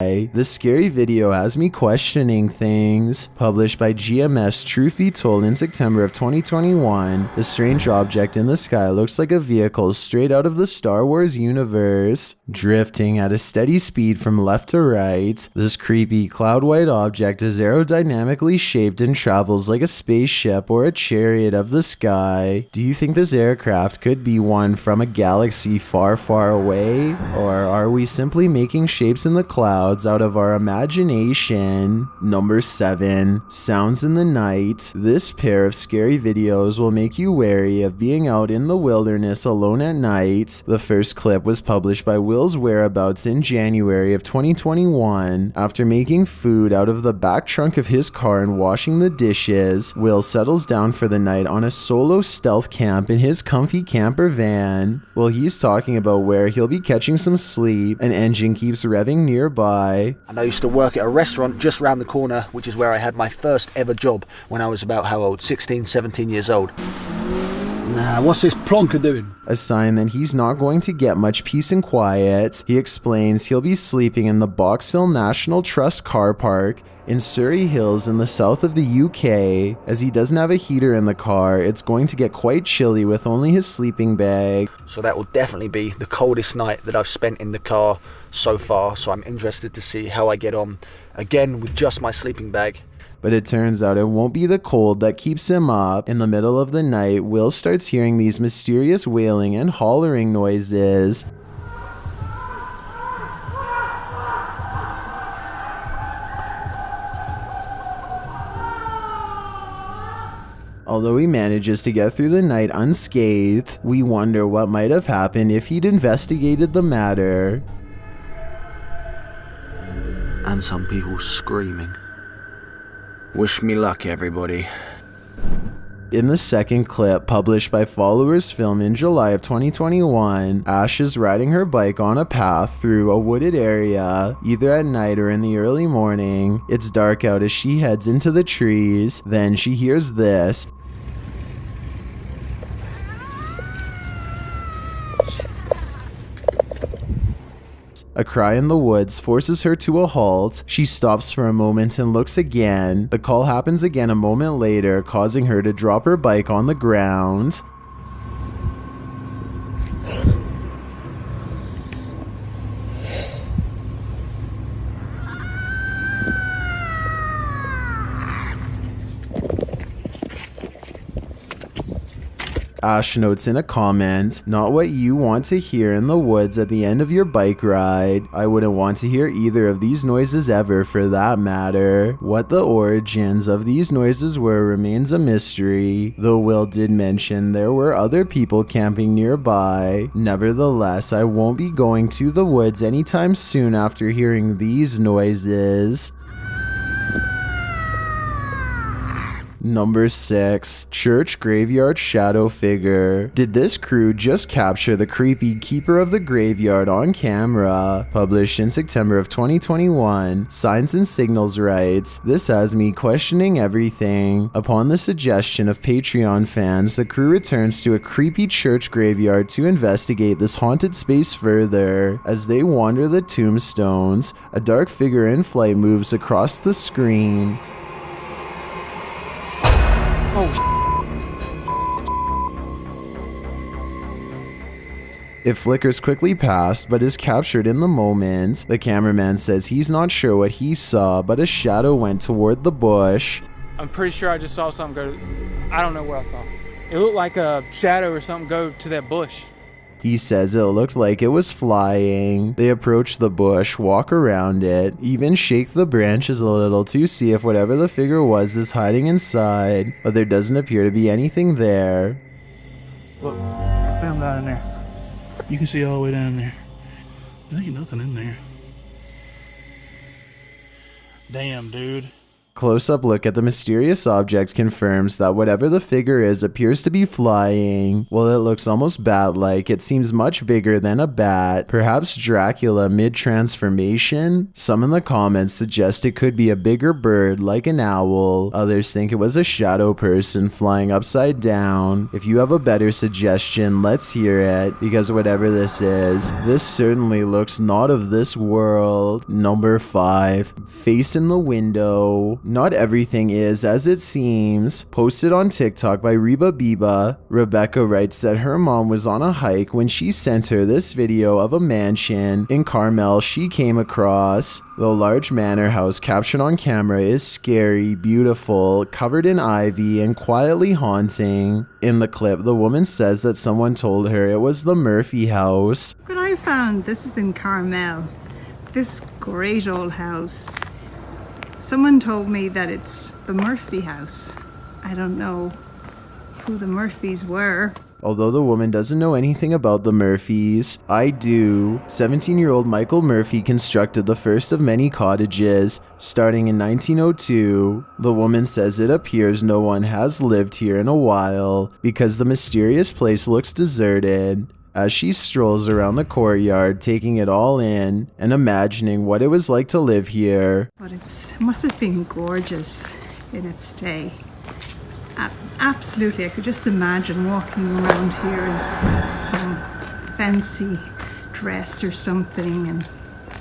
This scary video has me questioning things. Published by GMS. Truth be told, in September of 2021, the strange object in the sky looks like a vehicle straight out of the Star Wars universe, drifting at a steady speed from left to right. This creepy cloud white object is aerodynamically shaped and travels like a spaceship or a chariot of the sky. Do you think this aircraft could be one from a galaxy far, far away? Or are we simply making shapes in the clouds out of our imagination? Number 7. Sounds in the night. This pair of scary videos will make you wary of being out in the wilderness alone at night. The first clip was published by Will's whereabouts in January of 2021. After making food out of the back trunk of his car and washing the dishes, Will settles down for the night on a solo stealth camp in his comfy camper van. While he's talking about where he'll be catching some sleep, an engine keeps revving nearby. And I used to work at a restaurant just round the corner, which is where I had my first ever job when I was about, how old? 16, 17 years old. Nah, what's this plonker doing? A sign that he's not going to get much peace and quiet. He explains he'll be sleeping in the Box Hill National Trust car park in Surrey Hills in the south of the UK. As he doesn't have a heater in the car, it's going to get quite chilly with only his sleeping bag. So that will definitely be the coldest night that I've spent in the car so far. So I'm interested to see how I get on, again with just my sleeping bag. But it turns out it won't be the cold that keeps him up. In the middle of the night, Will starts hearing these mysterious wailing and hollering noises. Although he manages to get through the night unscathed, we wonder what might have happened if he'd investigated the matter. And some people screaming. Wish me luck, everybody. In the second clip, published by Followers Film in July of 2021, Ash is riding her bike on a path through a wooded area, either at night or in the early morning. It's dark out as she heads into the trees. Then she hears this. A cry in the woods forces her to a halt. She stops for a moment and looks again. The call happens again a moment later, causing her to drop her bike on the ground. Ash notes in a comment, "Not what you want to hear in the woods at the end of your bike ride. I wouldn't want to hear either of these noises ever for that matter." What the origins of these noises were remains a mystery, though Will did mention there were other people camping nearby. Nevertheless, I won't be going to the woods anytime soon after hearing these noises. Number 6. Church graveyard shadow figure. Did this crew just capture the creepy keeper of the graveyard on camera? Published in September of 2021, Signs and Signals writes, "This has me questioning everything. Upon the suggestion of Patreon fans, the crew returns to a creepy church graveyard to investigate this haunted space further. As they wander the tombstones, a dark figure in flight moves across the screen." It flickers quickly past, but is captured in the moment. The cameraman says he's not sure what he saw, but a shadow went toward the bush. I'm pretty sure I just saw something go. I don't know what I saw. It looked like a shadow or something go to that bush. He says it looked like it was flying. They approach the bush, walk around it, even shake the branches a little to see if whatever the figure was is hiding inside, but there doesn't appear to be anything there. Look, I found that in there. You can see all the way down there. There ain't nothing in there. Damn, dude. Close-up look at the mysterious object confirms that whatever the figure is appears to be flying. While it looks almost bat-like, it seems much bigger than a bat. Perhaps Dracula mid-transformation? Some in the comments suggest it could be a bigger bird like an owl. Others think it was a shadow person flying upside down. If you have a better suggestion, let's hear it, because whatever this is, this certainly looks not of this world. Number 5. Face in the window. Not everything is as it seems. Posted on TikTok by Reba Biba, Rebecca writes that her mom was on a hike when she sent her this video of a mansion in Carmel she came across. The large manor house captured on camera is scary, beautiful, covered in ivy, and quietly haunting. In the clip, the woman says that someone told her it was the Murphy house. What I found, this is in Carmel, this great old house. Someone told me that it's the Murphy house. I don't know who the Murphys were. Although the woman doesn't know anything about the Murphys, I do. 17-year-old Michael Murphy constructed the first of many cottages, starting in 1902. The woman says it appears no one has lived here in a while, because the mysterious place looks deserted. As she strolls around the courtyard, taking it all in, and imagining what it was like to live here. But it must have been gorgeous in its stay. Absolutely, I could just imagine walking around here in some fancy dress or something, and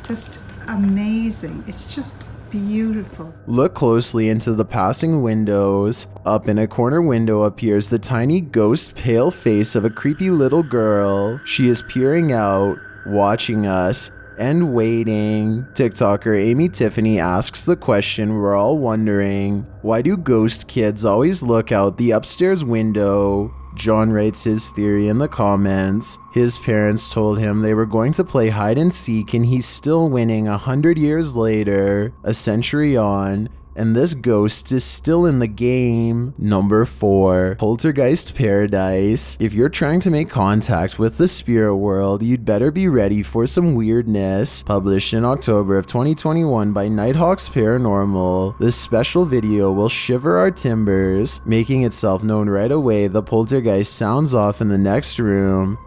just amazing. It's just beautiful. Look closely into the passing windows. Up in a corner window appears the tiny ghost pale face of a creepy little girl. She is peering out, watching us, and waiting. TikToker Amy Tiffany asks the question we're all wondering. Why do ghost kids always look out the upstairs window? John writes his theory in the comments. His parents told him they were going to play hide and seek, and he's still winning 100 years later, a century on, and this ghost is still in the game. Number 4. Poltergeist Paradise. If you're trying to make contact with the spirit world, you'd better be ready for some weirdness. Published in October of 2021 by Nighthawks Paranormal, this special video will shiver our timbers. Making itself known right away, the poltergeist sounds off in the next room.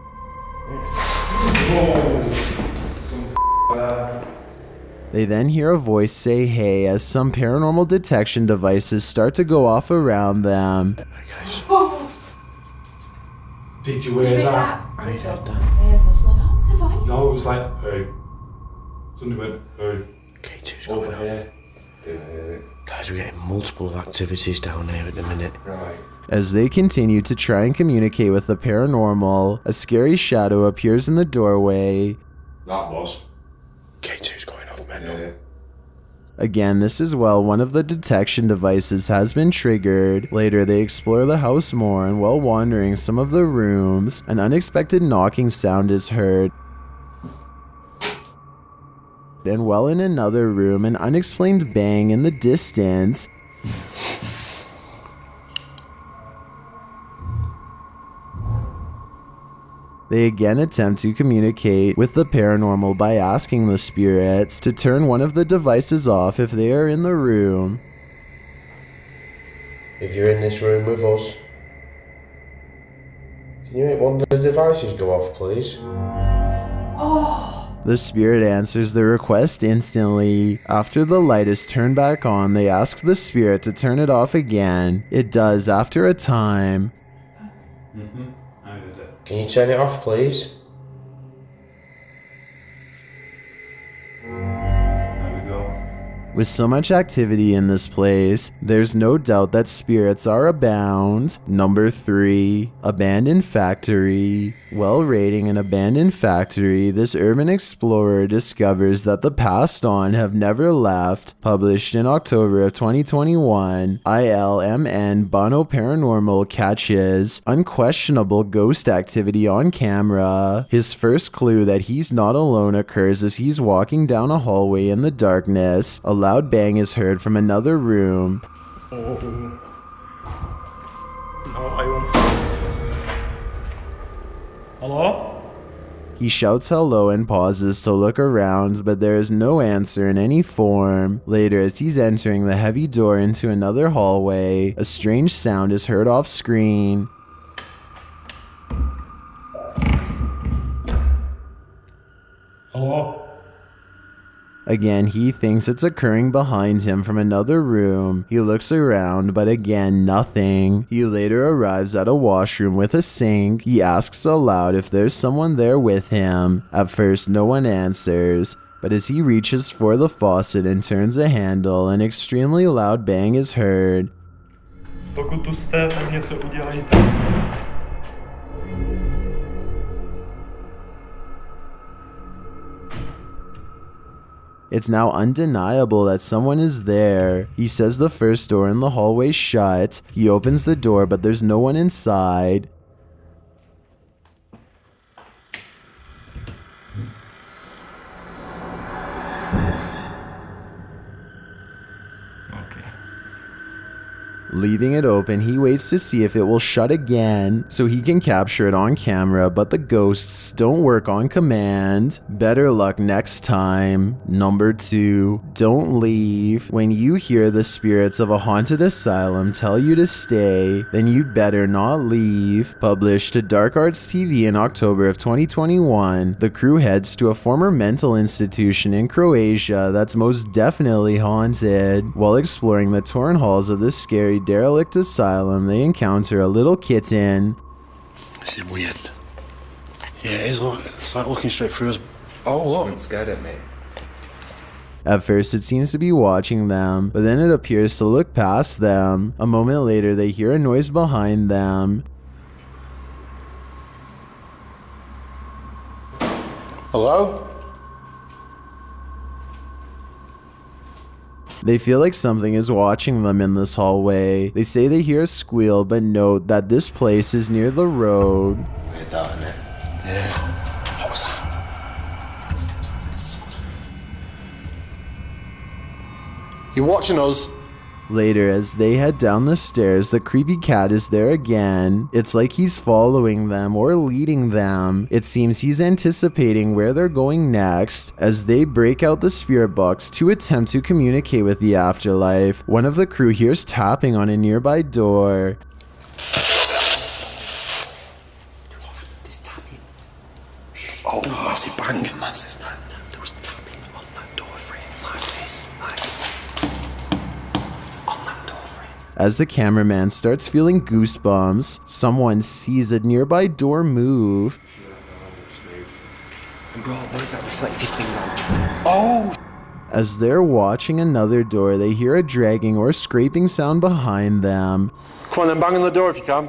They then hear a voice say hey as some paranormal detection devices start to go off around them. Did you hear that? I heard that. No, it was like, hey. Somebody went, hey. K2's going off. Guys, we're getting multiple activities down here at the minute. Right. As they continue to try and communicate with the paranormal, a scary shadow appears in the doorway. That was. K2's going off, man. Yeah. Again, this is while one of the detection devices has been triggered. Later, they explore the house more, and while wandering some of the rooms, an unexpected knocking sound is heard. And while in another room, an unexplained bang in the distance. They again attempt to communicate with the paranormal by asking the spirits to turn one of the devices off if they are in the room. If you're in this room with us, can you make one of the devices go off, please? The spirit answers the request instantly. After the light is turned back on, they ask the spirit to turn it off again. It does after a time. Can you turn it off, please? There we go. With so much activity in this place, there's no doubt that spirits are abound. Number 3. Abandoned Factory. While raiding an abandoned factory, this urban explorer discovers that the passed on have never left. Published in October of 2021, ILMN Bono Paranormal catches unquestionable ghost activity on camera. His first clue that he's not alone occurs as he's walking down a hallway in the darkness. A loud bang is heard from another room. No, I won't. Hello? He shouts hello and pauses to look around, but there is no answer in any form. Later, as he's entering the heavy door into another hallway, a strange sound is heard off screen. Hello? Again, he thinks it's occurring behind him from another room. He looks around, but again, nothing. He later arrives at a washroom with a sink. He asks aloud if there's someone there with him. At first, no one answers, but as he reaches for the faucet and turns the handle, an extremely loud bang is heard. Pokud tu jste, tak něco udělejte. It's now undeniable that someone is there. He says the first door in the hallway shut. He opens the door, but there's no one inside. Leaving it open, he waits to see if it will shut again so he can capture it on camera, but the ghosts don't work on command. Better luck next time. Number 2, don't leave. When you hear the spirits of a haunted asylum tell you to stay, then you'd better not leave. Published to Dark Arts TV in October of 2021, the crew heads to a former mental institution in Croatia that's most definitely haunted. While exploring the torn halls of this scary derelict asylum, they encounter a little kitten. This is weird. Yeah, it is. It's like looking straight through us. Oh, look. It's scared at me. At first, it seems to be watching them, but then it appears to look past them. A moment later, they hear a noise behind them. Hello? They feel like something is watching them in this hallway. They say they hear a squeal, but note that this place is near the road. Weird that, isn't it? Yeah. What was that? You watching us? Later, as they head down the stairs, the creepy cat is there again. It's like he's following them or leading them. It seems he's anticipating where they're going next. As they break out the spirit box to attempt to communicate with the afterlife, one of the crew hears tapping on a nearby door. There's tapping. Oh, massive bang. Massive bang. There was tapping on that door frame like this. As the cameraman starts feeling goosebumps, someone sees a nearby door move. Bro, where's that reflective thing gone? Oh! As they're watching another door, they hear a dragging or scraping sound behind them. Come on then, bang on the door if you can.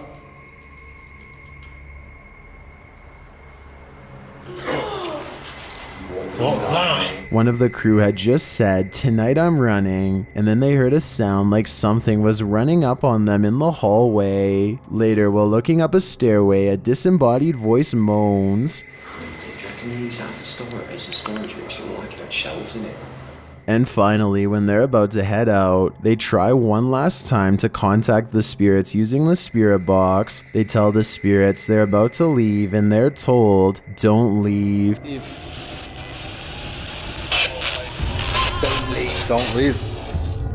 What's that? One of the crew had just said, "Tonight I'm running," and then they heard a sound like something was running up on them in the hallway. Later, while looking up a stairway, a disembodied voice moans. And finally, when they're about to head out, they try one last time to contact the spirits using the spirit box. They tell the spirits they're about to leave, and they're told, "Don't leave." Don't leave.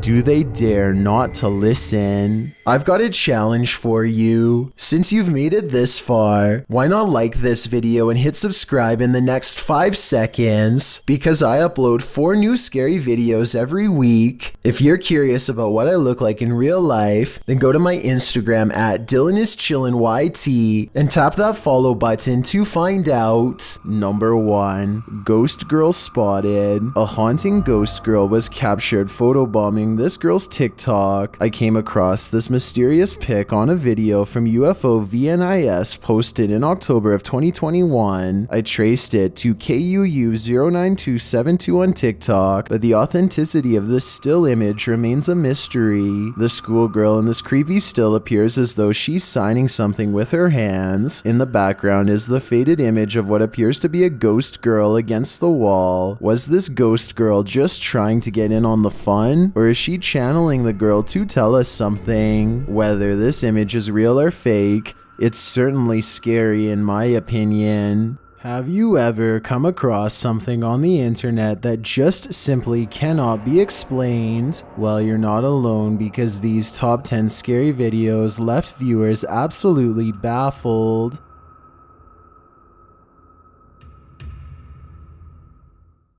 Do they dare not to listen? I've got a challenge for you. Since you've made it this far, why not like this video and hit subscribe in the next 5 seconds? Because I upload 4 new scary videos every week. If you're curious about what I look like in real life, then go to my Instagram at DylanIsChillinYT and tap that follow button to find out. Number 1. Ghost girl spotted. A haunting ghost girl was captured photobombing this girl's TikTok. I came across this mysterious pic on a video from UFO VNIS posted in October of 2021. I traced it to KUU09272 on TikTok, but the authenticity of this still image remains a mystery. The schoolgirl in this creepy still appears as though she's signing something with her hands. In the background is the faded image of what appears to be a ghost girl against the wall. Was this ghost girl just trying to get in on the fun? Or is she channeling the girl to tell us something? Whether this image is real or fake, it's certainly scary in my opinion. Have you ever come across something on the internet that just simply cannot be explained? Well, you're not alone, because these top 10 scary videos left viewers absolutely baffled.